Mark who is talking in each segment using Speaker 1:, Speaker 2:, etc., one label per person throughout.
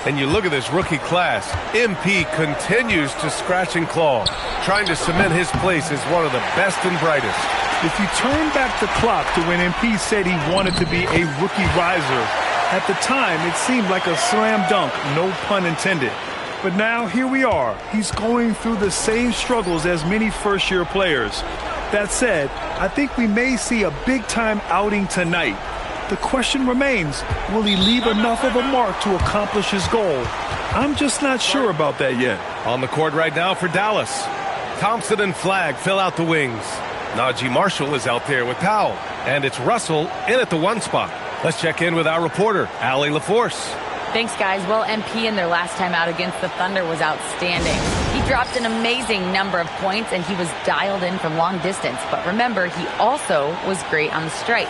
Speaker 1: And you look at this rookie class, MP continues to scratch and claw, trying to cement his place as one of the best and brightest.
Speaker 2: If you turn back the clock to when MP said he wanted to be a rookie riser, at the time it seemed like a slam dunk, no pun intended. But now here we are. He's going through the same struggles as many first-year players. That said, I think we may see a big-time outing tonight. The question remains, will he leave enough of a mark to accomplish his goal? I'm just not sure about that yet.
Speaker 1: On the court right now for Dallas. Thompson and Flagg fill out the wings. Najee Marshall is out there with Powell. And it's Russell in at the 1 spot. Let's check in with our reporter, Allie LaForce.
Speaker 3: Thanks, guys. Well, MP in their last time out against the Thunder was outstanding. He dropped an amazing number of points, and he was dialed in from long distance. But remember, he also was great on the stripe.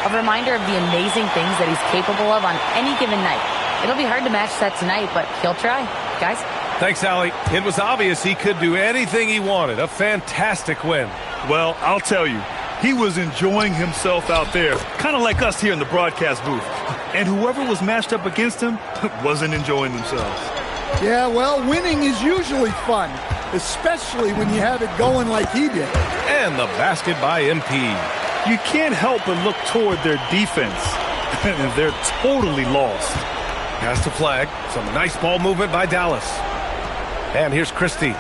Speaker 3: A reminder of the amazing things that he's capable of on any given night. It'll be hard to match that tonight, but he'll try. Guys?
Speaker 1: Thanks, Allie. It was obvious he could do anything he wanted. A fantastic win.
Speaker 2: Well, I'll tell you, he was enjoying himself out there, kind of like us here in the broadcast booth. And whoever was matched up against him wasn't enjoying themselves.
Speaker 4: Yeah, well, winning is usually fun, especially when you have it going like he did.
Speaker 1: And the basket by MP.
Speaker 2: You can't help but look toward their defense. They're totally lost.
Speaker 1: Pass to Flagg. Some nice ball movement by Dallas. And here's Christie.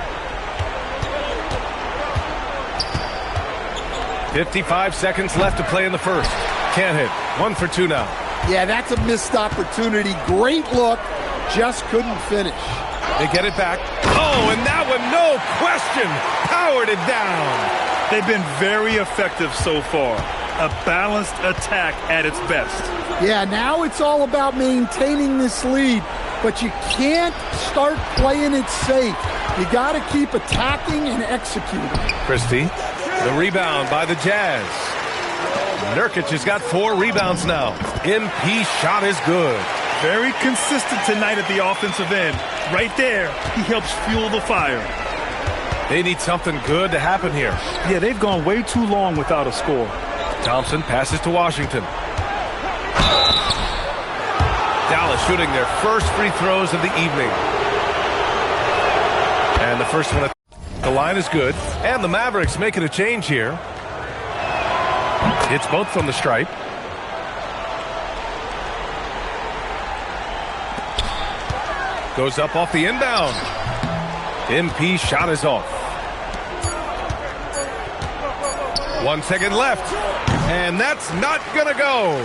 Speaker 1: 55 seconds left to play in the first. Can't hit. 1 for 2 now.
Speaker 4: Yeah, that's a missed opportunity. Great look. Just couldn't finish.
Speaker 1: They get it back. Oh, and that one, no question, powered it down.
Speaker 2: They've been very effective so far. A balanced attack at its best.
Speaker 4: Yeah, now it's all about maintaining this lead, but you can't start playing it safe. You got to keep attacking and executing.
Speaker 1: Christie, the rebound by the Jazz. Nurkic has got 4 rebounds now. MP shot is good.
Speaker 2: Very consistent tonight at the offensive end. Right there, he helps fuel the fire.
Speaker 1: They need something good to happen here.
Speaker 2: Yeah, they've gone way too long without a score.
Speaker 1: Thompson passes to Washington. Dallas shooting their first free throws of the evening. And the first one at the line is good. And the Mavericks making a change here. It's both from the stripe. Goes up off the inbound. MP shot is off. 1 second left. And that's not going to go.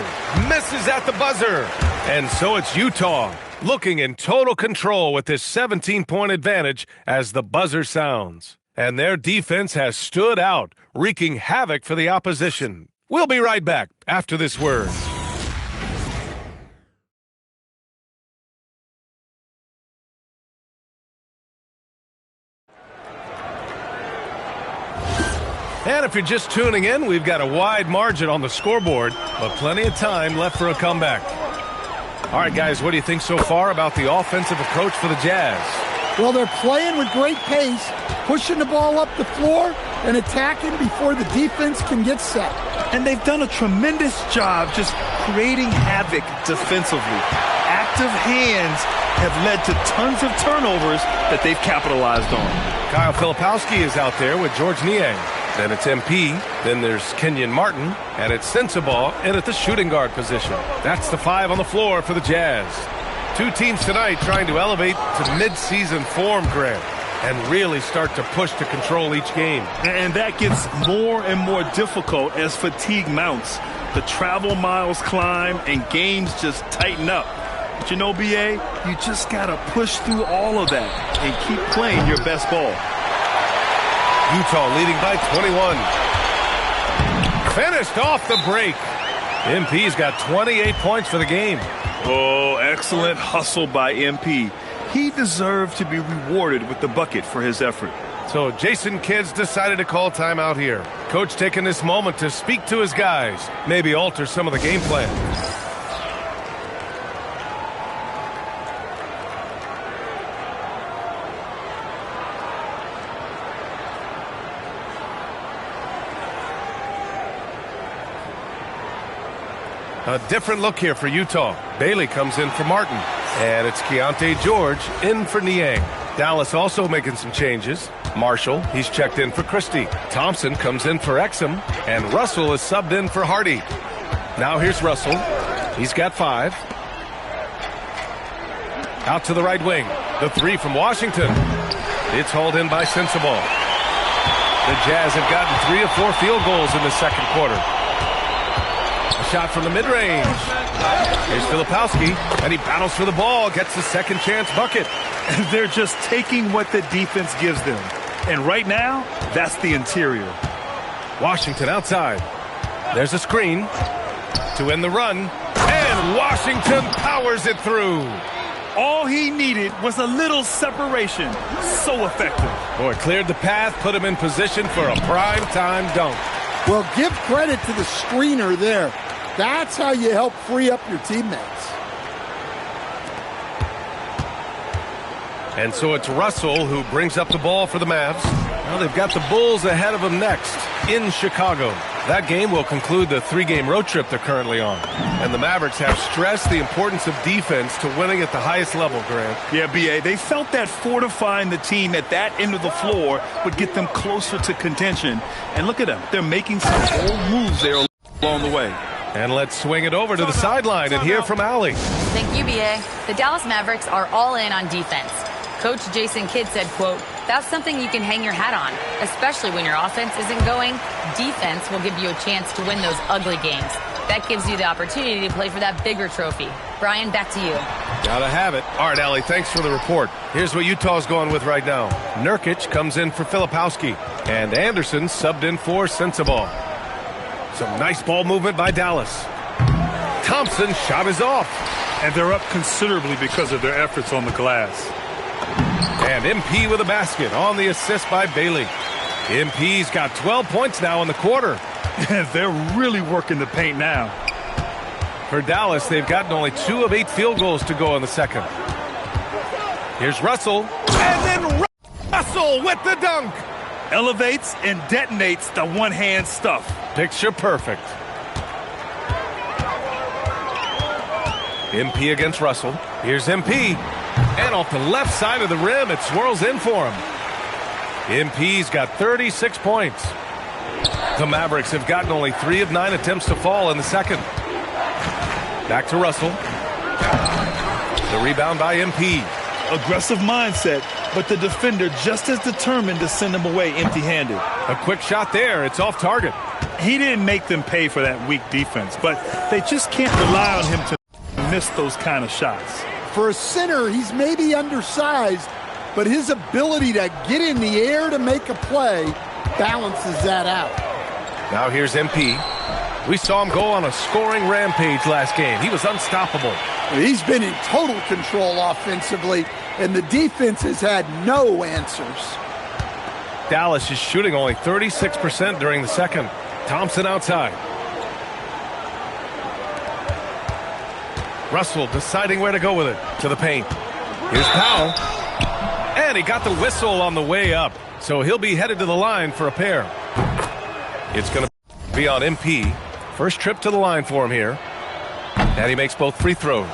Speaker 1: Misses at the buzzer. And so it's Utah looking in total control with this 17-point advantage as the buzzer sounds. And their defense has stood out, wreaking havoc for the opposition. We'll be right back after this word. And if you're just tuning in, we've got a wide margin on the scoreboard, but plenty of time left for a comeback. All right, guys, what do you think so far about the offensive approach for the Jazz?
Speaker 4: Well, they're playing with great pace, pushing the ball up the floor and attacking before the defense can get set.
Speaker 2: And they've done a tremendous job just creating havoc defensively. Active hands have led to tons of turnovers that they've capitalized on.
Speaker 1: Kyle Filipowski is out there with George Niang. Then it's MP, then there's Kenyon Martin, and it's Sensabaugh in at the shooting guard position. That's the 5 on the floor for the Jazz. 2 teams tonight trying to elevate to mid-season form, Grant, and really start to push to control each game.
Speaker 2: And that gets more and more difficult as fatigue mounts. The travel miles climb and games just tighten up. But you know, BA, you just got to push through all of that and keep playing your best ball.
Speaker 1: Utah leading by 21. Finished off the break. MP's got 28 points for the game.
Speaker 2: Oh, excellent hustle by MP. He deserved to be rewarded with the bucket for his effort.
Speaker 1: So Jason Kidd's decided to call timeout here. Coach taking this moment to speak to his guys, maybe alter some of the game plan. A different look here for Utah. Bailey comes in for Martin. And it's Keontae George in for Niang. Dallas also making some changes. Marshall, he's checked in for Christie. Thompson comes in for Exum. And Russell is subbed in for Hardy. Now here's Russell. He's got 5. Out to the right wing. The 3 from Washington. It's hauled in by Sensabaugh. The Jazz have gotten 3 of 4 field goals in the second quarter. A shot from the mid-range. Here's Filipowski, and he battles for the ball, gets the second chance bucket.
Speaker 2: They're just taking what the defense gives them. And right now, that's the interior.
Speaker 1: Washington outside. There's a screen to end the run, and Washington powers it through.
Speaker 2: All he needed was a little separation. So effective.
Speaker 1: Boy, cleared the path, put him in position for a prime-time dunk.
Speaker 4: Well, give credit to the screener there. That's how you help free up your teammates.
Speaker 1: And so it's Russell who brings up the ball for the Mavs. Now they've got the Bulls ahead of them next in Chicago. That game will conclude the 3-game road trip they're currently on. And the Mavericks have stressed the importance of defense to winning at the highest level, Grant.
Speaker 2: Yeah, B.A., they felt that fortifying the team at that end of the floor would get them closer to contention. And look at them. They're making some bold moves there along the way.
Speaker 1: And let's swing it over to the sideline and hear from Allie.
Speaker 3: Thank you, B.A. The Dallas Mavericks are all in on defense. Coach Jason Kidd said, quote, "That's something you can hang your hat on, especially when your offense isn't going. Defense will give you a chance to win those ugly games. That gives you the opportunity to play for that bigger trophy." Brian, back to you.
Speaker 1: Gotta have it. All right, Allie, thanks for the report. Here's what Utah's going with right now. Nurkic comes in for Filipowski, and Anderson subbed in for Sensabaugh. Some nice ball movement by Dallas. Thompson's shot is off.
Speaker 2: And they're up considerably because of their efforts on the glass.
Speaker 1: And MP with a basket on the assist by Bailey. MP's got 12 points now in the quarter.
Speaker 2: They're really working the paint now.
Speaker 1: For Dallas, they've gotten only 2 of 8 field goals to go in the second. Here's Russell. And then Russell with the dunk.
Speaker 2: Elevates and detonates the one-hand stuff.
Speaker 1: Picture perfect. MP against Russell. Here's MP. And off the left side of the rim, it swirls in for him. MP's got 36 points. The Mavericks have gotten only 3 of 9 attempts to fall in the second. Back to Russell. The rebound by MP.
Speaker 2: Aggressive mindset, but the defender just as determined to send him away empty-handed.
Speaker 1: A quick shot there. It's off target.
Speaker 2: He didn't make them pay for that weak defense, but they just can't rely on him to miss those kind of shots.
Speaker 4: For a center, he's maybe undersized, but his ability to get in the air to make a play balances that out.
Speaker 1: Now here's MP. We saw him go on a scoring rampage last game. He was unstoppable.
Speaker 4: He's been in total control offensively, and the defense has had no answers.
Speaker 1: Dallas is shooting only 36% during the second. Thompson outside. Russell deciding where to go with it. To the paint. Here's Powell. And he got the whistle on the way up. So he'll be headed to the line for a pair. It's going to be on MP. First trip to the line for him here. And he makes both free throws.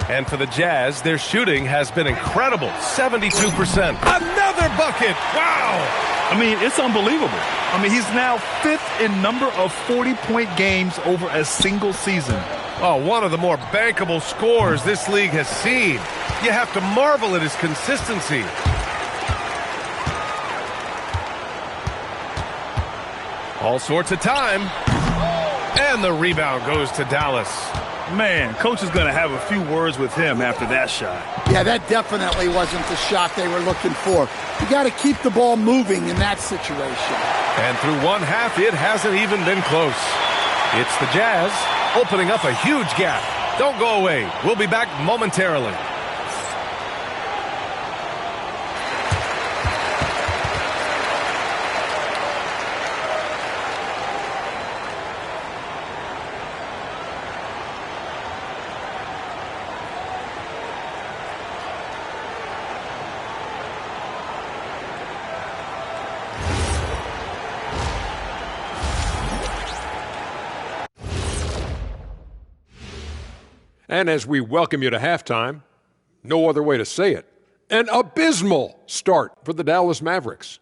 Speaker 1: And for the Jazz, their shooting has been incredible. 72%. Another bucket. Wow.
Speaker 2: I mean, it's unbelievable. I mean, he's now 5th in number of 40-point games over a single season.
Speaker 1: Oh, one of the more bankable scores this league has seen. You have to marvel at his consistency. All sorts of time. And the rebound goes to Dallas.
Speaker 2: Man, coach is going to have a few words with him after that shot.
Speaker 4: Yeah, that definitely wasn't the shot they were looking for. You got to keep the ball moving in that situation.
Speaker 1: And through one half, it hasn't even been close. It's the Jazz opening up a huge gap. Don't go away. We'll be back momentarily.
Speaker 5: And as we welcome you to halftime, no other way to say it, an abysmal start for the Dallas Mavericks.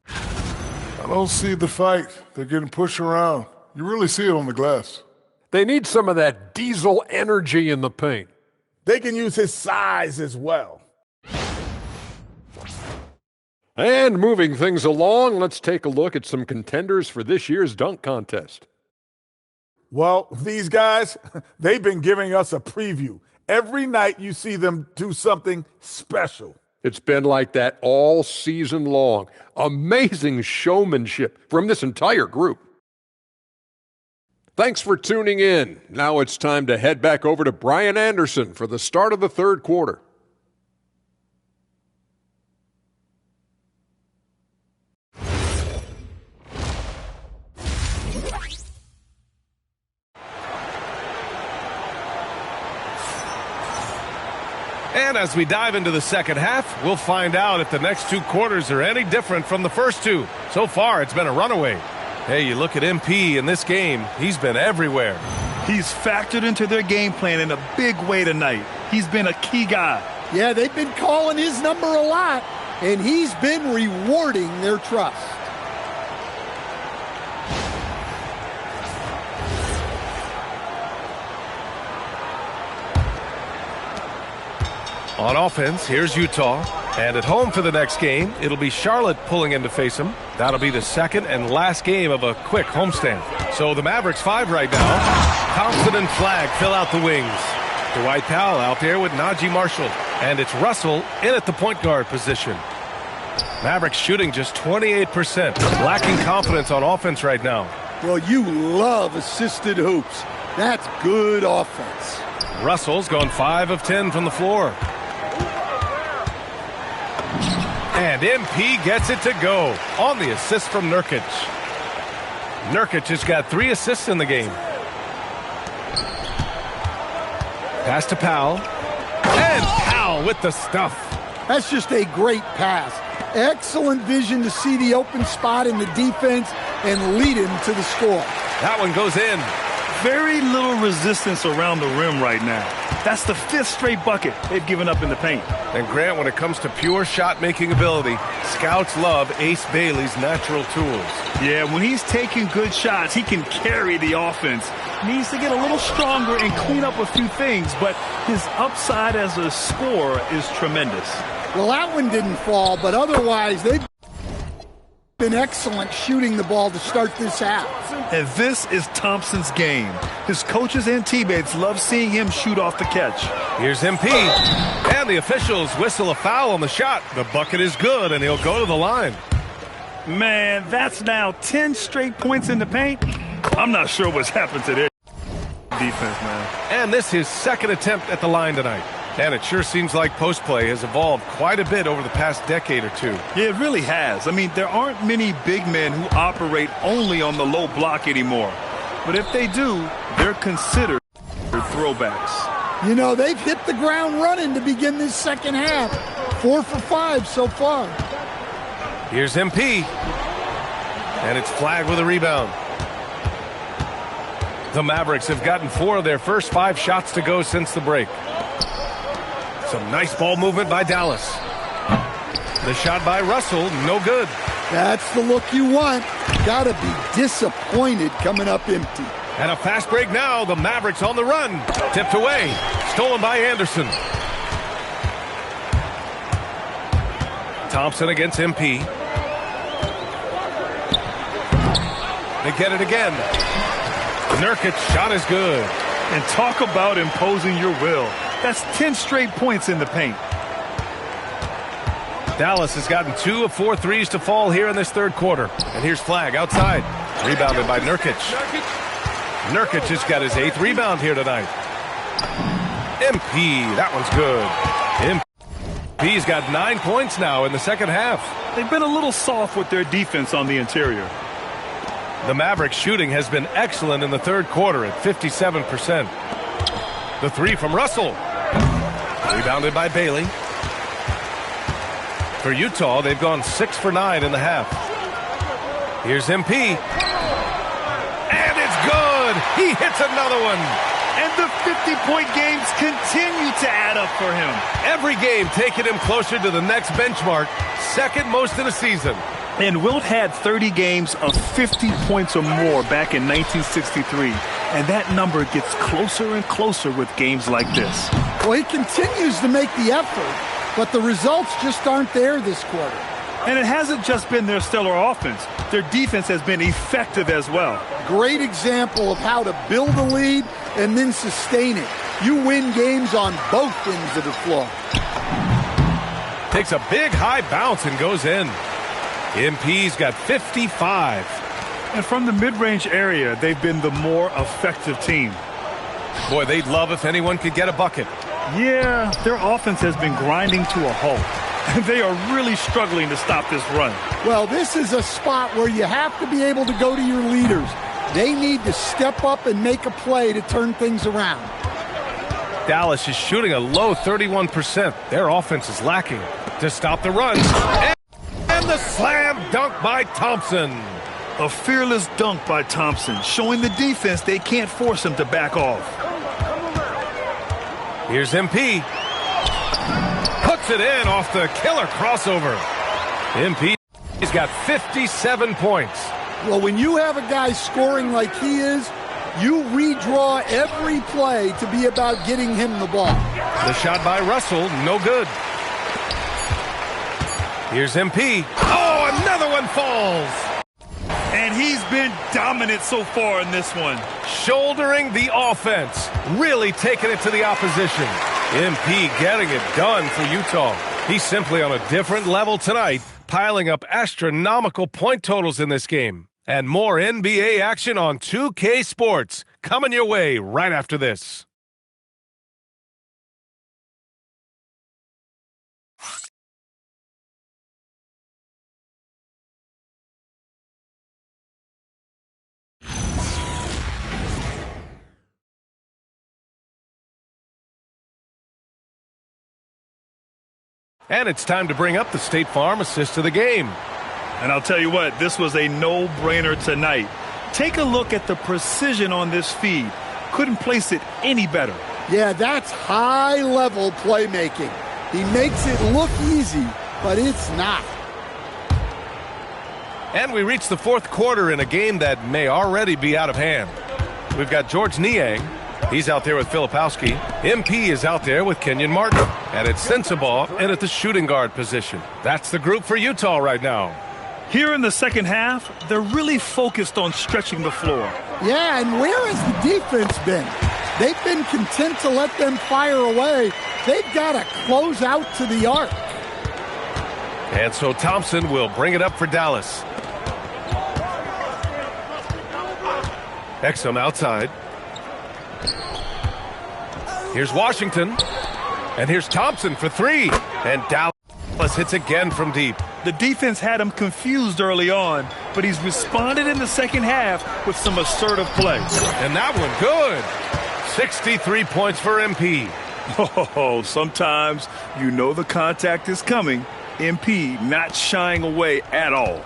Speaker 6: I don't see the fight. They're getting pushed around. You really see it on the glass.
Speaker 5: They need some of that diesel energy in the paint.
Speaker 7: They can use his size as well.
Speaker 5: And moving things along, let's take a look at some contenders for this year's dunk contest.
Speaker 7: Well, these guys, they've been giving us a preview. Every night you see them do something special.
Speaker 5: It's been like that all season long. Amazing showmanship from this entire group. Thanks for tuning in. Now it's time to head back over to Brian Anderson for the start of the third quarter.
Speaker 1: And as we dive into the second half, we'll find out if the next two quarters are any different from the first two. So far, it's been a runaway. Hey, you look at MP in this game, he's been everywhere.
Speaker 2: He's factored into their game plan in a big way tonight. He's been a key guy.
Speaker 4: Yeah, they've been calling his number a lot, and he's been rewarding their trust.
Speaker 1: On offense, here's Utah. And at home for the next game, it'll be Charlotte pulling in to face them. That'll be the second and last game of a quick homestand. So the Mavericks 5 right now. Thompson and Flagg fill out the wings. Dwight Powell out there with Najee Marshall. And it's Russell in at the point guard position. Mavericks shooting just 28%. Lacking confidence on offense right now.
Speaker 4: Well, you love assisted hoops. That's good offense.
Speaker 1: Russell's gone 5 of 10 from the floor. And MP gets it to go on the assist from Nurkic. Nurkic has got 3 assists in the game. Pass to Powell. And Powell with the stuff.
Speaker 4: That's just a great pass. Excellent vision to see the open spot in the defense and lead him to the score.
Speaker 1: That one goes in.
Speaker 2: Very little resistance around the rim right now. That's the 5th straight bucket they've given up in the paint.
Speaker 1: And Grant, when it comes to pure shot-making ability, scouts love Ace Bailey's natural tools.
Speaker 2: Yeah, when he's taking good shots, he can carry the offense. Needs to get a little stronger and clean up a few things, but his upside as a scorer is tremendous.
Speaker 4: Well, that one didn't fall, but otherwise they've been excellent shooting the ball to start this half.
Speaker 2: And this is Thompson's game. His coaches and teammates love seeing him shoot off the catch.
Speaker 1: Here's MP. And the officials whistle a foul on the shot. The bucket is good, and he'll go to the line.
Speaker 2: Man, that's now 10 straight points in the paint. I'm not sure what's happened to their defense, man.
Speaker 1: And this is his second attempt at the line tonight. And it sure seems like post play has evolved quite a bit over the past decade or two.
Speaker 2: Yeah, it really has. I mean, there aren't many big men who operate only on the low block anymore. But if they do, they're considered throwbacks.
Speaker 4: You know, they've hit the ground running to begin this second half. 4 for 5 so far.
Speaker 1: Here's MP. And it's Flagg with a rebound. The Mavericks have gotten 4 of their first 5 shots to go since the break. Some nice ball movement by Dallas. The shot by Russell, no good.
Speaker 4: That's the look you want. Gotta be disappointed coming up empty.
Speaker 1: And a fast break now. The Mavericks on the run. Tipped away. Stolen by Anderson. Thompson against MP. They get it again. Nurkic shot is good.
Speaker 2: And talk about imposing your will. That's 10 straight points in the paint.
Speaker 1: Dallas has gotten 2 of 4 threes to fall here in this third quarter. And here's Flagg outside. Rebounded by Nurkic. Nurkic has got his 8th rebound here tonight. MP, that one's good. MP's got 9 points now in the second half.
Speaker 2: They've been a little soft with their defense on the interior.
Speaker 1: The Mavericks shooting has been excellent in the third quarter at 57%. The 3 from Russell. Rebounded by Bailey. For Utah, they've gone 6 for 9 in the half. Here's MP. And it's good! He hits another one.
Speaker 2: And the 50-point games continue to add up for him.
Speaker 1: Every game taking him closer to the next benchmark, second most in the season.
Speaker 2: And Wilt had 30 games of 50 points or more back in 1963. And that number gets closer and closer with games like this.
Speaker 4: Well, he continues to make the effort, but the results just aren't there this quarter.
Speaker 2: And it hasn't just been their stellar offense. Their defense has been effective as well.
Speaker 4: Great example of how to build a lead and then sustain it. You win games on both ends of the floor.
Speaker 1: Takes a big high bounce and goes in. MP's got 55.
Speaker 2: And from the mid-range area, they've been the more effective team.
Speaker 1: Boy, they'd love if anyone could get a bucket.
Speaker 2: Yeah, their offense has been grinding to a halt. They are really struggling to stop this run.
Speaker 4: Well, this is a spot where you have to be able to go to your leaders. They need to step up and make a play to turn things around.
Speaker 1: Dallas is shooting a low 31%. Their offense is lacking to stop the runs. And the slam dunk by Thompson.
Speaker 2: A fearless dunk by Thompson, showing the defense they can't force him to back off.
Speaker 1: Here's MP. Puts it in off the killer crossover. MP's got 57 points.
Speaker 4: Well, when you have a guy scoring like he is, you redraw every play to be about getting him the ball.
Speaker 1: The shot by Russell, no good. Here's MP. Oh, another one falls.
Speaker 2: And he's been dominant so far in this one.
Speaker 1: Shouldering the offense, really taking it to the opposition. MP getting it done for Utah. He's simply on a different level tonight, piling up astronomical point totals in this game. And more NBA action on 2K Sports coming your way right after this. And it's time to bring up the State Farm assist of the game.
Speaker 2: And I'll tell you what, this was a no-brainer tonight. Take a look at the precision on this feed. Couldn't place it any better.
Speaker 4: Yeah, that's high-level playmaking. He makes it look easy, but it's not.
Speaker 1: And we reach the fourth quarter in a game that may already be out of hand. We've got George Niang. He's out there with Filipowski. MP is out there with Kenyon Martin. And it's Sensabaugh in at the shooting guard position. That's the group for Utah right now.
Speaker 2: Here in the second half, they're really focused on stretching the floor.
Speaker 4: Yeah, and where has the defense been? They've been content to let them fire away. They've got to close out to the arc.
Speaker 1: And so Thompson will bring it up for Dallas. Exum outside. Here's Washington. And here's Thompson for three. And Dallas hits again from deep.
Speaker 2: The defense had him confused early on, but he's responded in the second half with some assertive play.
Speaker 1: And that one good. 63 points for MP.
Speaker 2: Oh, sometimes you know the contact is coming. MP not shying away at all.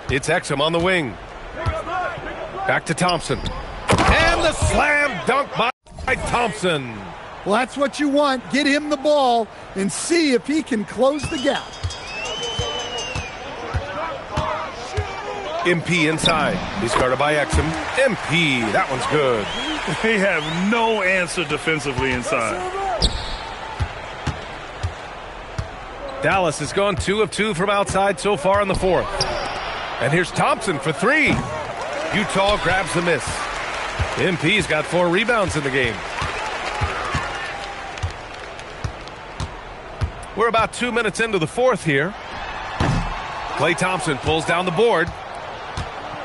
Speaker 1: It's Exum on the wing. Back to Thompson. And the slam dunk by Thompson.
Speaker 4: Well, that's what you want. Get him the ball and see if he can close the gap.
Speaker 1: MP inside. He's guarded by Exum. MP, that one's good.
Speaker 2: They have no answer defensively inside.
Speaker 1: Dallas has gone 2 of 2 from outside so far in the fourth. And here's Thompson for three. Utah grabs the miss. MP's got 4 rebounds in the game. We're about 2 minutes into the fourth here. Klay Thompson pulls down the board.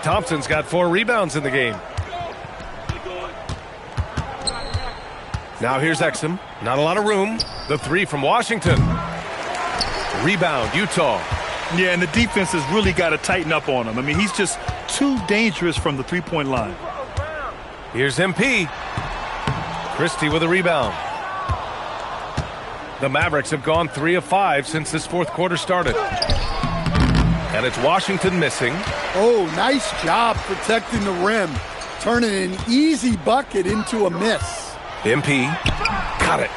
Speaker 1: Thompson's got 4 rebounds in the game. Now here's Exum. Not a lot of room. The three from Washington. Rebound, Utah.
Speaker 2: Yeah, and the defense has really got to tighten up on him. I mean, he's just too dangerous from the three-point line.
Speaker 1: Here's MP. Christie with a rebound. The Mavericks have gone 3 of 5 since this fourth quarter started. And it's Washington missing.
Speaker 4: Oh, nice job protecting the rim. Turning an easy bucket into a miss.
Speaker 1: MP got it.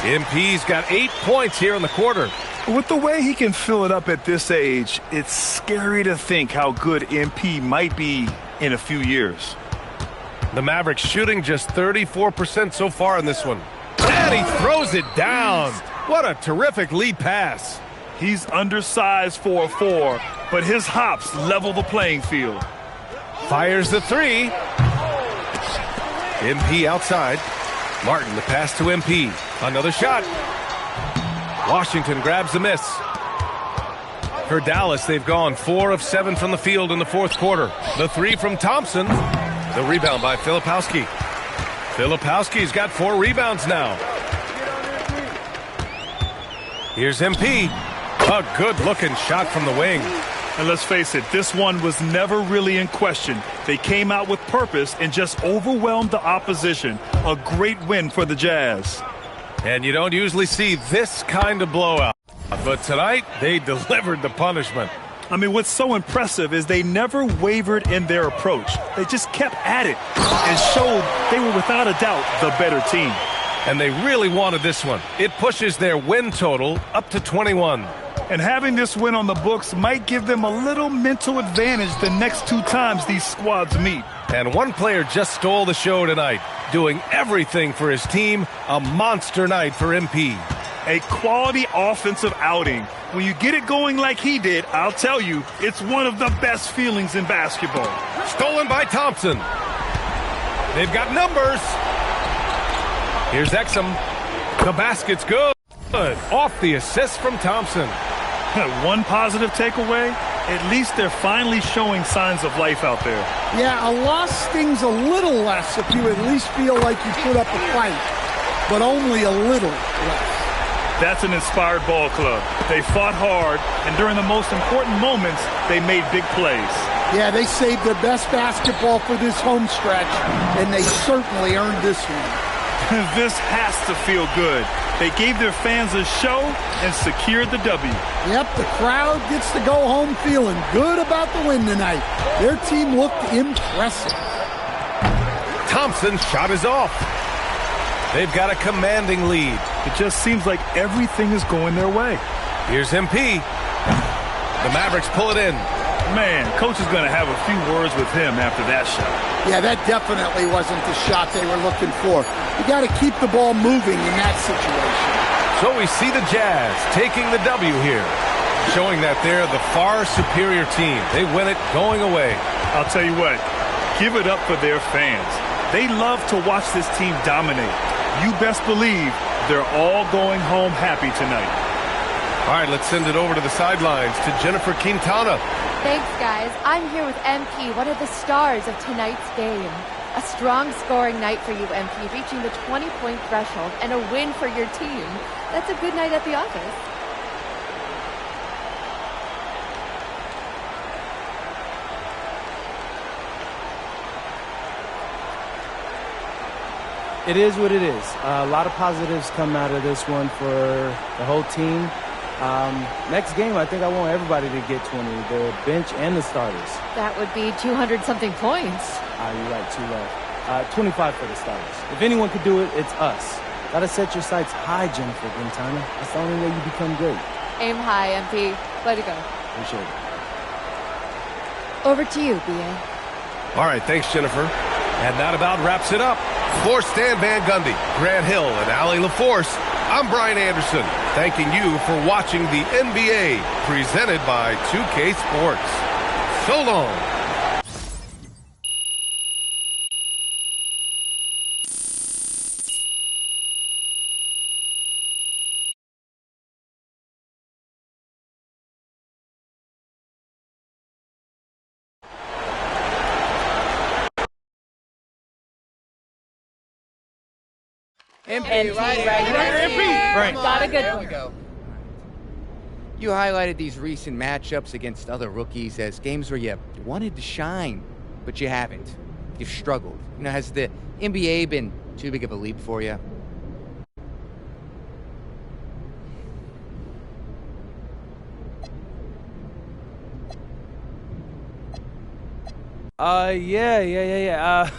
Speaker 1: MP's got 8 points here in the quarter.
Speaker 2: With the way he can fill it up at this age, it's scary to think how good MP might be in a few years.
Speaker 1: The Mavericks shooting just 34% so far in this one. And he throws it down. What a terrific lead pass.
Speaker 2: He's undersized for a 4, but his hops level the playing field.
Speaker 1: Fires the 3. MP outside. Martin, the pass to MP. Another shot. Washington grabs the miss. For Dallas, they've gone 4 of 7 from the field in the fourth quarter. The 3 from Thompson. The rebound by Filipowski. Filipowski's got 4 rebounds now. Here's MP. A good-looking shot from the wing.
Speaker 2: And let's face it, this one was never really in question. They came out with purpose and just overwhelmed the opposition. A great win for the Jazz.
Speaker 1: And you don't usually see this kind of blowout. But tonight, they delivered the punishment.
Speaker 2: I mean, what's so impressive is they never wavered in their approach. They just kept at it and showed they were without a doubt the better team.
Speaker 1: And they really wanted this one. It pushes their win total up to 21.
Speaker 2: And having this win on the books might give them a little mental advantage the next 2 times these squads meet.
Speaker 1: And one player just stole the show tonight, doing everything for his team. A monster night for MP.
Speaker 2: A quality offensive outing. When you get it going like he did, I'll tell you, it's one of the best feelings in basketball.
Speaker 1: Stolen by Thompson. They've got numbers. Here's Exum. The basket's good. Off the assist from Thompson.
Speaker 2: One positive takeaway, at least they're finally showing signs of life out there.
Speaker 4: Yeah, a loss stings a little less if you at least feel like you put up a fight, but only a little less.
Speaker 2: That's an inspired ball club. They fought hard, and during the most important moments, they made big plays.
Speaker 4: Yeah, they saved their best basketball for this home stretch, and they certainly earned this one.
Speaker 2: This has to feel good. They gave their fans a show and secured the W.
Speaker 4: Yep, the crowd gets to go home feeling good about the win tonight. Their team looked impressive.
Speaker 1: Thompson's shot is off. They've got a commanding lead.
Speaker 2: It just seems like everything is going their way.
Speaker 1: Here's MP. The Mavericks pull it in.
Speaker 2: Man, coach is going to have a few words with him after that shot.
Speaker 4: Yeah, that definitely wasn't the shot they were looking for. You got to keep the ball moving in that situation.
Speaker 1: So we see the Jazz taking the W here, showing that they're the far superior team. They win it going away.
Speaker 2: I'll tell you what, give it up for their fans. They love to watch this team dominate. You best believe they're all going home happy tonight.
Speaker 1: All right, let's send it over to the sidelines to Jennifer Quintana.
Speaker 8: Thanks, guys. I'm here with MP, one of the stars of tonight's game. A strong scoring night for you, MP, reaching the 20-point threshold and a win for your team. That's a good night at the office.
Speaker 9: It is what it is. A lot of positives come out of this one for the whole team. Next game, I think I want everybody to get 20, the bench and the starters.
Speaker 8: That would be 200-something points.
Speaker 9: You're right, 2 left. 25 for the starters. If anyone could do it, it's us. Gotta set your sights high, Jennifer Quintana. That's the only way you become great.
Speaker 8: Aim high, MP. Way to go.
Speaker 9: Appreciate it.
Speaker 8: Over to you, B.A.
Speaker 1: All right, thanks, Jennifer. And that about wraps it up. For Stan Van Gundy, Grant Hill, and Allie LaForce, I'm Brian Anderson, thanking you for watching the NBA, presented by 2K Sports. So long.
Speaker 10: MP, right
Speaker 8: Right. Got a good
Speaker 10: There we go. You highlighted these recent matchups against other rookies as games where you wanted to shine, but you haven't. You've struggled. Has the NBA been too big of a leap for you?
Speaker 9: Yeah.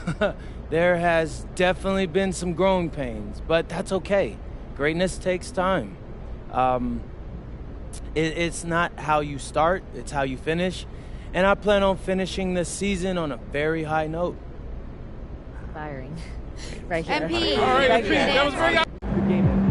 Speaker 9: There has definitely been some growing pains, but that's okay. Greatness takes time. It's not how you start, it's how you finish. And I plan on finishing this season on a very high note.
Speaker 3: Firing. Right here.
Speaker 8: MP.
Speaker 1: All right,
Speaker 8: Right
Speaker 1: MP,
Speaker 8: here.
Speaker 1: that was very
Speaker 9: Good game, MP.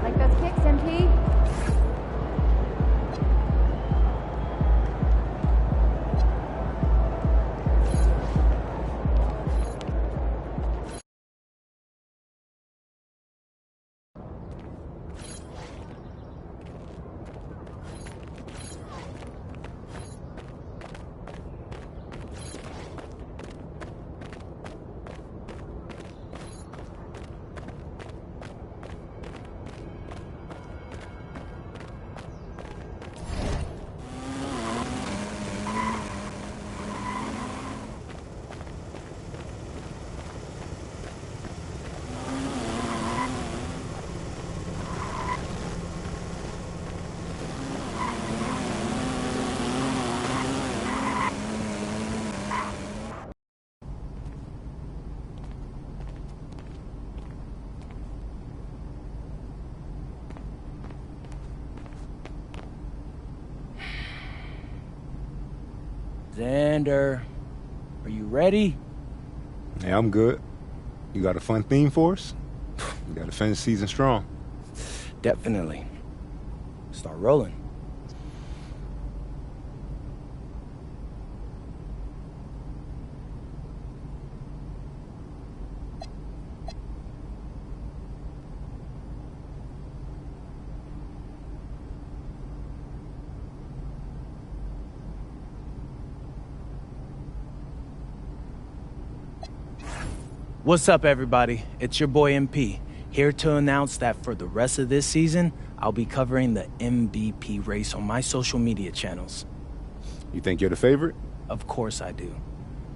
Speaker 8: Like those kicks, MP?
Speaker 9: Xander, are you ready?
Speaker 11: Yeah, I'm good. You got a fun theme for us? We got to finish the season strong.
Speaker 9: Definitely. Start rolling. What's up, everybody? It's your boy MP, here to announce that for the rest of this season, I'll be covering the MVP race on my social media channels.
Speaker 11: You think you're the favorite?
Speaker 9: Of course I do.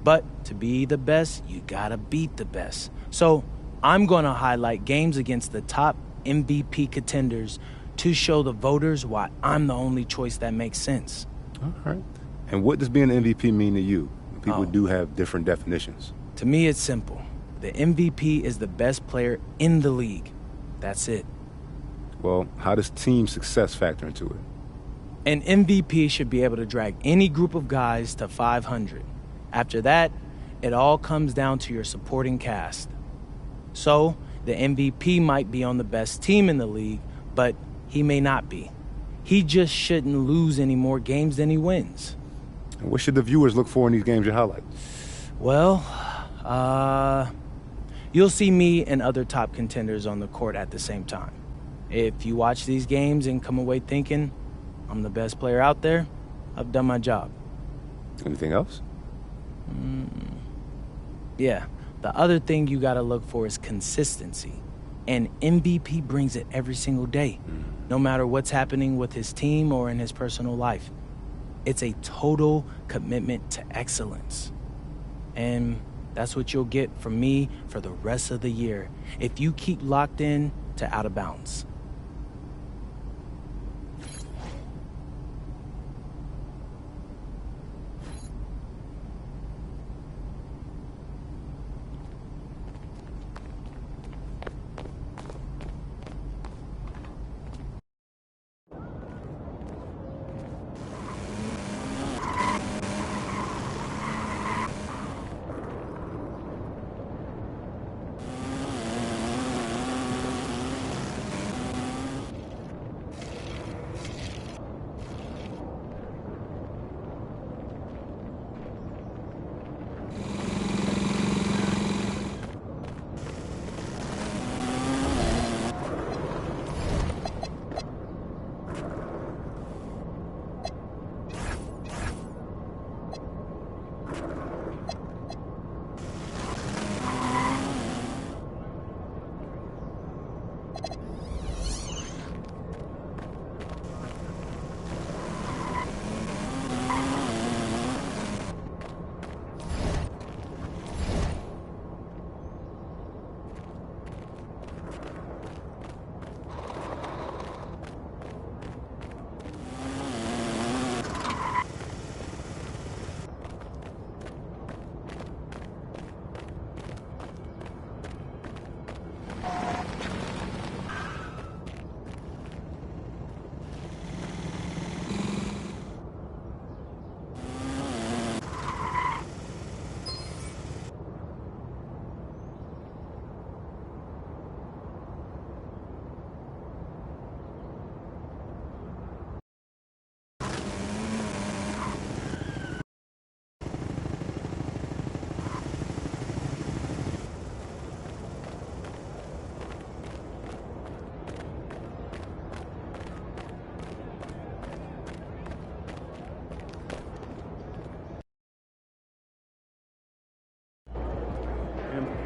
Speaker 9: But to be the best, you gotta beat the best. So I'm gonna highlight games against the top MVP contenders to show the voters why I'm the only choice that makes sense.
Speaker 11: All right. And what does being an MVP mean to you? People do have different definitions.
Speaker 9: To me, it's simple. The MVP is the best player in the league. That's it.
Speaker 11: Well, how does team success factor into it?
Speaker 9: An MVP should be able to drag any group of guys to 500. After that, it all comes down to your supporting cast. So, the MVP might be on the best team in the league, but he may not be. He just shouldn't lose any more games than he wins.
Speaker 11: What should the viewers look for in these games you highlight?
Speaker 9: Well, you'll see me and other top contenders on the court at the same time. If you watch these games and come away thinking I'm the best player out there, I've done my job.
Speaker 11: Anything else?
Speaker 9: Yeah, the other thing you gotta look for is consistency. And MVP brings it every single day, no matter what's happening with his team or in his personal life. It's a total commitment to excellence. And that's what you'll get from me for the rest of the year if you keep locked in to Out of Bounds.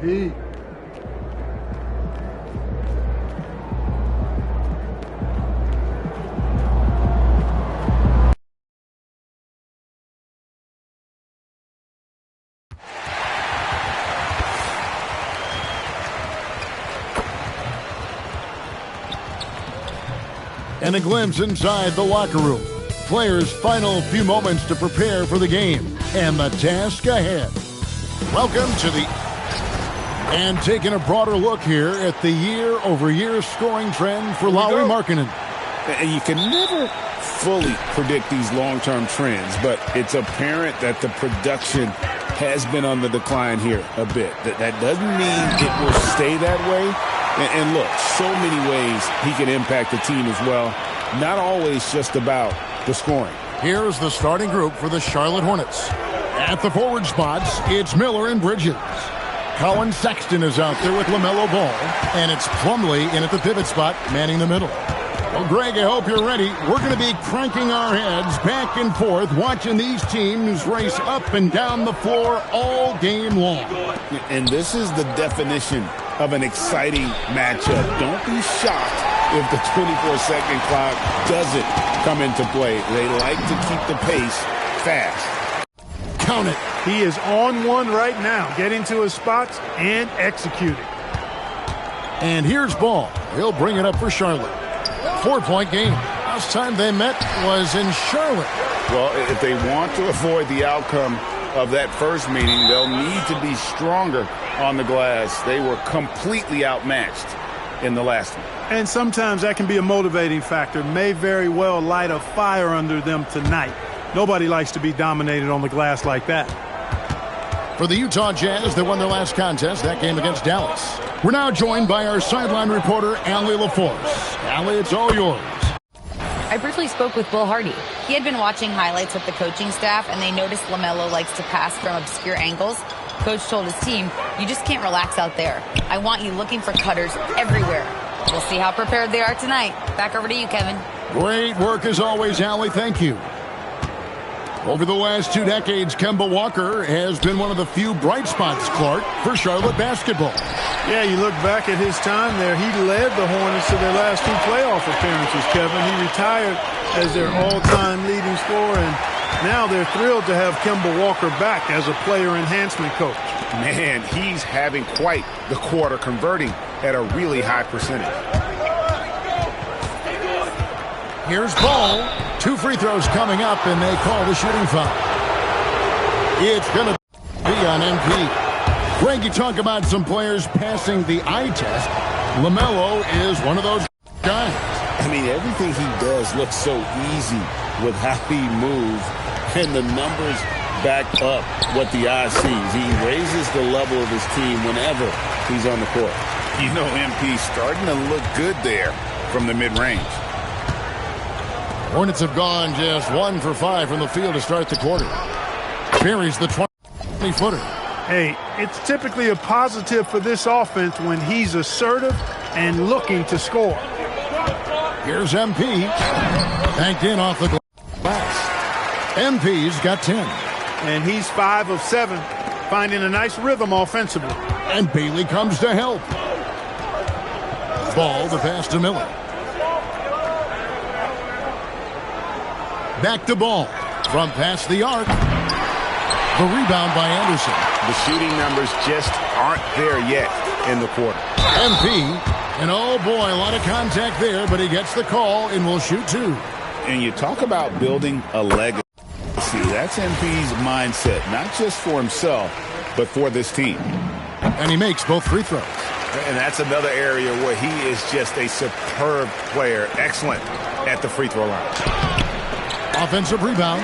Speaker 4: MP.
Speaker 12: And a glimpse inside the locker room. Players' final few moments to prepare for the game and the task ahead. Welcome to the... And taking a broader look here at the year-over-year scoring trend for Lauri Markkanen.
Speaker 13: And you can never fully predict these long-term trends, but it's apparent that the production has been on the decline here a bit. That doesn't mean it will stay that way. And look, so many ways he can impact the team as well. Not always just about the scoring.
Speaker 12: Here's the starting group for the Charlotte Hornets. At the forward spots, it's Miller and Bridges. Colin Sexton is out there with LaMelo Ball. And it's Plumlee in at the pivot spot, manning the middle. Well, Greg, I hope you're ready. We're going to be cranking our heads back and forth, watching these teams race up and down the floor all game long.
Speaker 13: And this is the definition of an exciting matchup. Don't be shocked if the 24-second clock doesn't come into play. They like to keep the pace fast.
Speaker 12: Count it.
Speaker 2: He is on one right now, getting to his spots and executing.
Speaker 12: And here's Ball. He'll bring it up for Charlotte. 4-point game. Last time they met was in Charlotte.
Speaker 13: Well, if they want to avoid the outcome of that first meeting, they'll need to be stronger on the glass. They were completely outmatched in the last one.
Speaker 2: And sometimes that can be a motivating factor. May very well light a fire under them tonight. Nobody likes to be dominated on the glass like that.
Speaker 12: For the Utah Jazz, they won their last contest, that game against Dallas. We're now joined by our sideline reporter, Allie LaForce. Allie, it's all yours.
Speaker 3: I briefly spoke with Will Hardy. He had been watching highlights with the coaching staff, and they noticed LaMelo likes to pass from obscure angles. Coach told his team, you just can't relax out there. I want you looking for cutters everywhere. We'll see how prepared they are tonight. Back over to you, Kevin.
Speaker 12: Great work as always, Allie. Thank you. Over the last 2 decades, Kemba Walker has been one of the few bright spots, Clark, for Charlotte basketball.
Speaker 2: Yeah, you look back at his time there, he led the Hornets to their last 2 playoff appearances, Kevin. He retired as their all-time leading scorer, and now they're thrilled to have Kemba Walker back as a player enhancement coach.
Speaker 13: Man, he's having quite the quarter, converting at a really high percentage.
Speaker 12: Here's Ball. 2 free throws coming up, and they call the shooting foul. It's going to be on MP. Greg, you talk about some players passing the eye test. LaMelo is one of those guys.
Speaker 13: I mean, everything he does looks so easy with how he moves, and the numbers back up what the eye sees. He raises the level of his team whenever he's on the court. You know, MP's starting to look good there from the mid-range.
Speaker 12: Hornets have gone just 1 for 5 from the field to start the quarter. Buries the 20-footer.
Speaker 2: Hey, it's typically a positive for this offense when he's assertive and looking to score.
Speaker 12: Here's MP. Banked in off the glass. MP's got 10.
Speaker 2: And he's 5 of 7, finding a nice rhythm offensively.
Speaker 12: And Bailey comes to help. Ball, the pass to Miller. Back to Ball. From past the arc. The rebound by Anderson.
Speaker 13: The shooting numbers just aren't there yet in the quarter.
Speaker 12: MP, and oh boy, a lot of contact there, but he gets the call and will shoot 2.
Speaker 13: And you talk about building a legacy. That's MP's mindset, not just for himself, but for this team.
Speaker 12: And he makes both free throws.
Speaker 13: And that's another area where he is just a superb player. Excellent at the free throw line.
Speaker 12: Offensive rebound.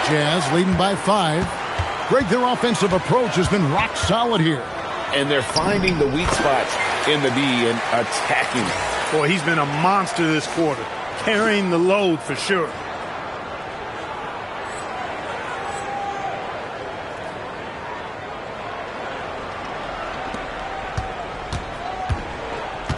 Speaker 12: Jazz leading by 5. Greg, their offensive approach has been rock solid here.
Speaker 13: And they're finding the weak spots in the D and attacking it.
Speaker 2: Boy, he's been a monster this quarter, carrying the load for sure.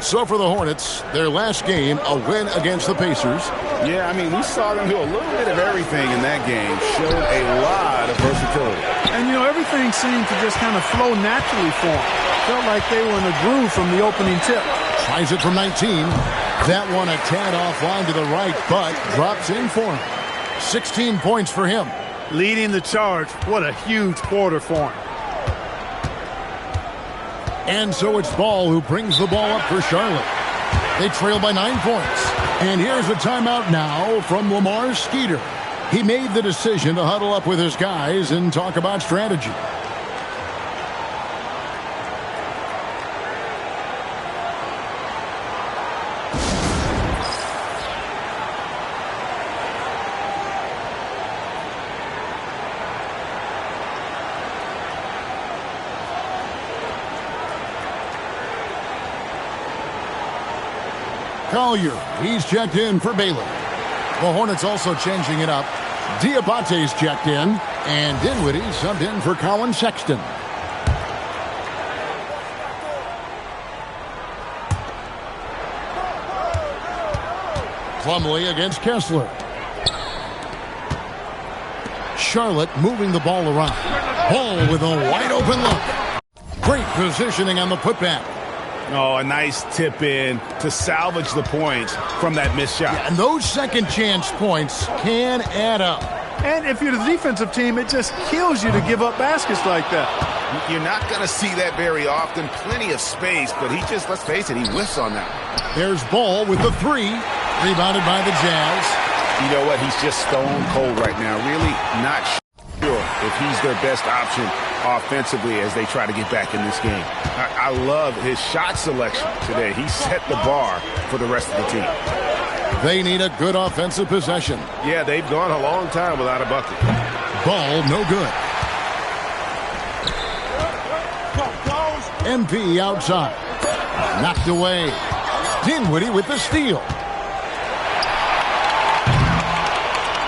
Speaker 12: So for the Hornets, their last game, a win against the Pacers.
Speaker 13: Yeah, I mean, we saw them do a little bit of everything in that game. Showed a lot of versatility.
Speaker 2: And, you know, everything seemed to just kind of flow naturally for them. Felt like they were in a groove from the opening tip.
Speaker 12: Tries it from 19. That one a tad offline to the right, but drops in for him. 16 points for him.
Speaker 2: Leading the charge. What a huge quarter for him.
Speaker 12: And so it's Ball who brings the ball up for Charlotte. They trail by 9 points. And here's a timeout now from Lamar Skeeter. He made the decision to huddle up with his guys and talk about strategy. Collier, he's checked in for Baylor. The Hornets also changing it up. Diabate's checked in, and Dinwiddie subbed in for Colin Sexton. Plumlee against Kessler. Charlotte moving the ball around. Ball with a wide open look. Great positioning on the putback.
Speaker 13: Oh, a nice tip in to salvage the points from that missed shot.
Speaker 12: Yeah, and those second chance points can add up.
Speaker 2: And if you're the defensive team, it just kills you to give up baskets like that.
Speaker 13: You're not going to see that very often. Plenty of space, but he just, let's face it, he whiffs on that.
Speaker 12: There's Ball with the 3. Rebounded by the Jazz.
Speaker 13: You know what? He's just stone cold right now. Really not sure if he's their best option offensively as they try to get back in this game. I love his shot selection today. He set the bar for the rest of the team.
Speaker 12: They need a good offensive possession.
Speaker 13: Yeah, they've gone a long time without a bucket.
Speaker 12: Ball no good. MP outside. Knocked away. Dinwiddie with the steal.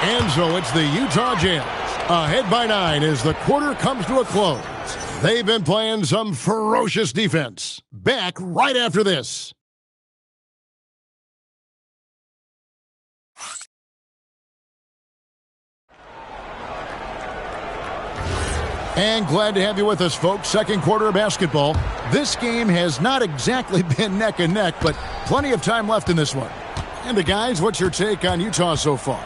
Speaker 12: And so it's the Utah Jazz ahead by 9 as the quarter comes to a close. They've been playing some ferocious defense. Back right after this. And glad to have you with us, folks. Second quarter of basketball. This game has not exactly been neck and neck, but plenty of time left in this one. And guys, what's your take on Utah so far?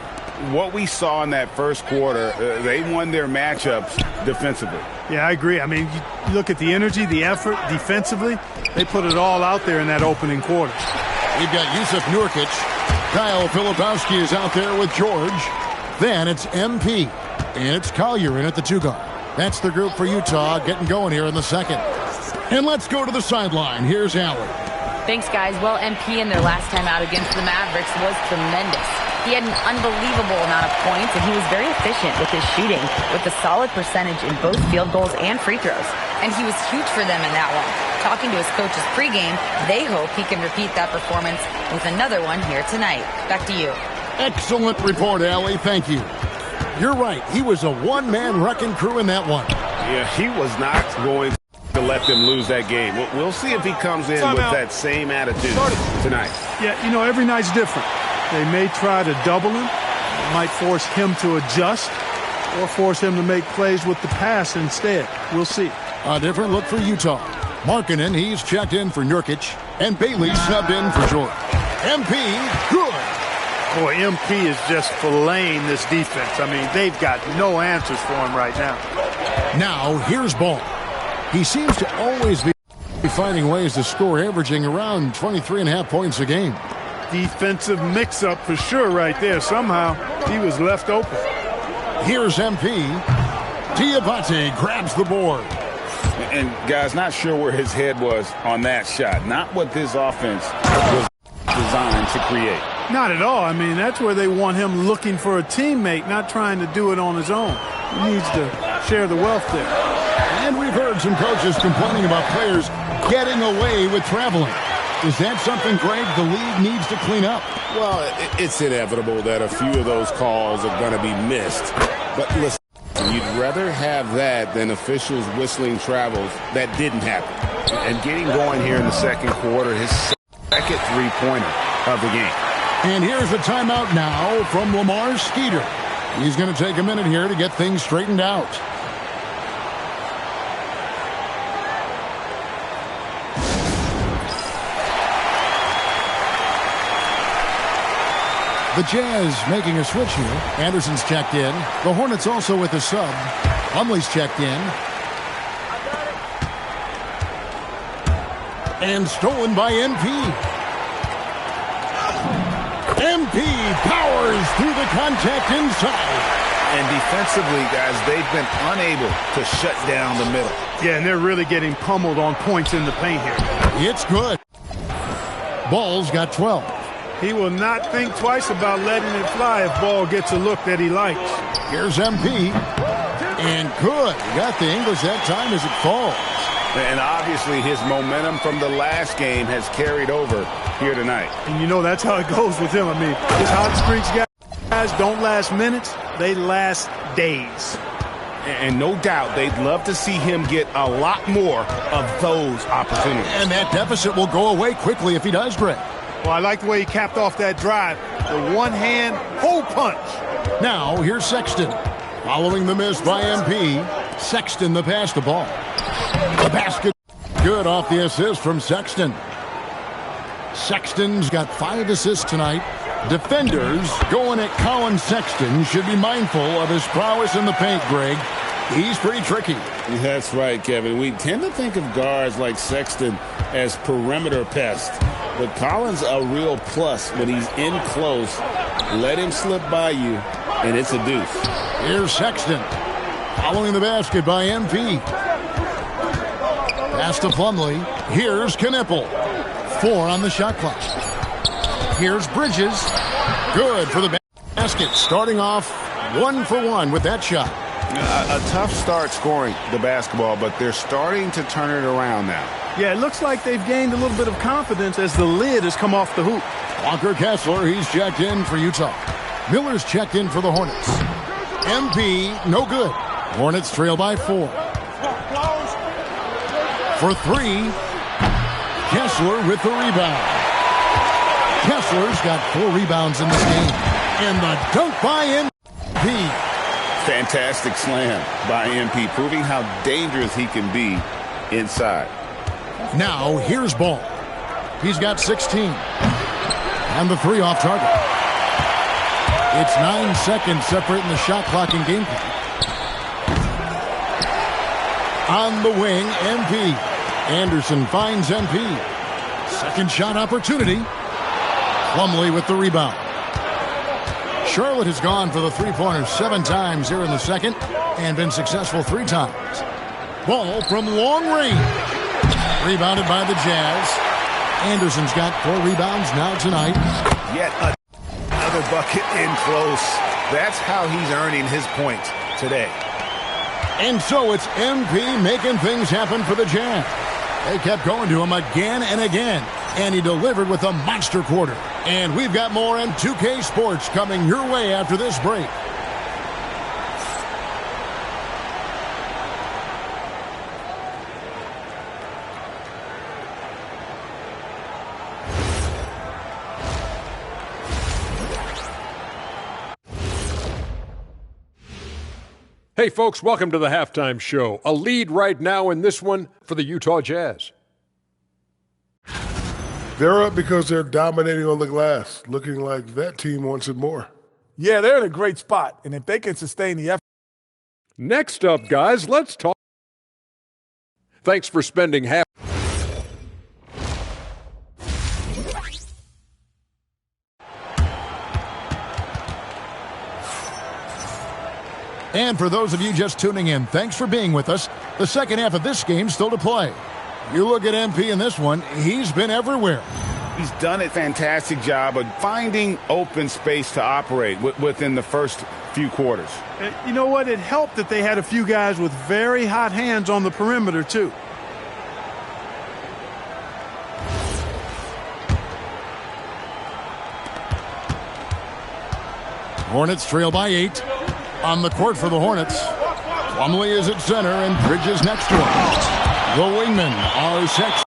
Speaker 13: What we saw in that first quarter, they won their matchups defensively.
Speaker 2: Yeah, I agree. I mean, you look at the energy, the effort defensively, they put it all out there in that opening quarter.
Speaker 12: We've got Yusuf Nurkic. Kyle Filipowski is out there with George. Then it's MP. And it's Collier in at the 2 guard. That's the group for Utah getting going here in the second. And let's go to the sideline. Here's Allen.
Speaker 3: Thanks, guys. Well, MP in their last time out against the Mavericks was tremendous. He had an unbelievable amount of points, and he was very efficient with his shooting, with a solid percentage in both field goals and free throws. And he was huge for them in that one. Talking to his coaches pregame, they hope he can repeat that performance with another one here tonight. Back to you.
Speaker 12: Excellent report, Allie. Thank you. You're right. He was a one-man wrecking crew in that one.
Speaker 13: Yeah, he was not going to let them lose that game. We'll see if he comes in with that same attitude tonight.
Speaker 2: Yeah, you know, every night's different. They may try to double him. It might force him to adjust or force him to make plays with the pass instead. We'll see.
Speaker 12: A different look for Utah. Markkanen, he's checked in for Nurkic, and Bailey subbed in for George. MP, good.
Speaker 2: Boy, MP is just filleting this defense. I mean, they've got no answers for him right now.
Speaker 12: Now, here's Ball. He seems to always be finding ways to score, averaging around 23.5 points a game.
Speaker 2: Defensive mix-up for sure right there. Somehow, he was left open.
Speaker 12: Here's MP. Diabate grabs the board.
Speaker 13: And, guys, not sure where his head was on that shot. Not what this offense was designed to create.
Speaker 2: Not at all. I mean, that's where they want him looking for a teammate, not trying to do it on his own. He needs to share the wealth there.
Speaker 12: And we've heard some coaches complaining about players getting away with traveling. Is that something, Greg, the league needs to clean up?
Speaker 13: Well, it's inevitable that a few of those calls are going to be missed. But listen, you'd rather have that than officials whistling travels that didn't happen. And getting going here in the second quarter, his second three-pointer of the game.
Speaker 12: And here's a timeout now from Lamar Skeeter. He's going to take a minute here to get things straightened out. The Jazz making a switch here. Anderson's checked in. The Hornets also with a sub. Plumlee's checked in. And stolen by MP. MP powers through the contact inside.
Speaker 13: And defensively, guys, they've been unable to shut down the middle.
Speaker 2: Yeah, and they're really getting pummeled on points in the paint here.
Speaker 12: It's good. Ball's got 12.
Speaker 2: He will not think twice about letting it fly if Ball gets a look that he likes.
Speaker 12: Here's MP. And good. He got the English that time as it falls.
Speaker 13: And obviously his momentum from the last game has carried over here tonight.
Speaker 2: And you know that's how it goes with him. I mean, his hot streaks guys don't last minutes. They last days.
Speaker 13: And no doubt they'd love to see him get a lot more of those opportunities.
Speaker 12: And that deficit will go away quickly if he does, Greg.
Speaker 2: Well, I like the way he capped off that drive. The one-hand hole punch.
Speaker 12: Now, here's Sexton. Following the miss by MP, Sexton the pass the ball. The basket good off the assist from Sexton. Sexton's got 5 assists tonight. Defenders going at Colin Sexton should be mindful of his prowess in the paint, Greg. He's pretty tricky.
Speaker 13: That's right, Kevin. We tend to think of guards like Sexton as perimeter pests. But Collins a real plus when he's in close. Let him slip by you, and it's a deuce.
Speaker 12: Here's Sexton. Following the basket by MP. Pass to Plumlee. Here's Knipple. 4 on the shot clock. Here's Bridges. Good for the basket. Starting off 1 for 1 with that shot.
Speaker 13: A tough start scoring the basketball, but they're starting to turn it around now.
Speaker 2: Yeah, it looks like they've gained a little bit of confidence as the lid has come off the hoop.
Speaker 12: Walker Kessler, he's checked in for Utah. Miller's checked in for the Hornets. MP, no good. Hornets trail by 4. For 3, Kessler with the rebound. Kessler's got 4 rebounds in this game. And the dunk by MP.
Speaker 13: Fantastic slam by MP, proving how dangerous he can be inside.
Speaker 12: Now, here's Ball. He's got 16. And the 3 off target. It's 9 seconds separating the shot clock and game clock. On the wing, MP. Anderson finds MP. Second shot opportunity. Plumlee with the rebound. Charlotte has gone for the three-pointer 7 times here in the second and been successful 3 times. Ball from long range. Rebounded by the Jazz. Anderson's got 4 rebounds now tonight.
Speaker 13: Yet another bucket in close. That's how he's earning his points today.
Speaker 12: And so it's MP making things happen for the Jazz. They kept going to him again and again, and he delivered with a monster quarter. And we've got more N2K Sports coming your way after this break.
Speaker 5: Hey, folks, welcome to the halftime show. A lead right now in this one for the Utah Jazz.
Speaker 6: They're up because they're dominating on the glass, looking like that team wants it more.
Speaker 7: Yeah, they're in a great spot, and if they can sustain the effort.
Speaker 5: Next up, guys, let's talk. Thanks for spending half.
Speaker 12: And for those of you just tuning in, thanks for being with us. The second half of this game still to play. You look at MP in this one, he's been everywhere.
Speaker 13: He's done a fantastic job of finding open space to operate within the first few quarters.
Speaker 14: You know what? It helped that they had a few guys with very hot hands on the perimeter, too.
Speaker 12: Hornets trail by 8. On the court for the Hornets. Plumlee is at center and Bridges next to him. The wingman, R6.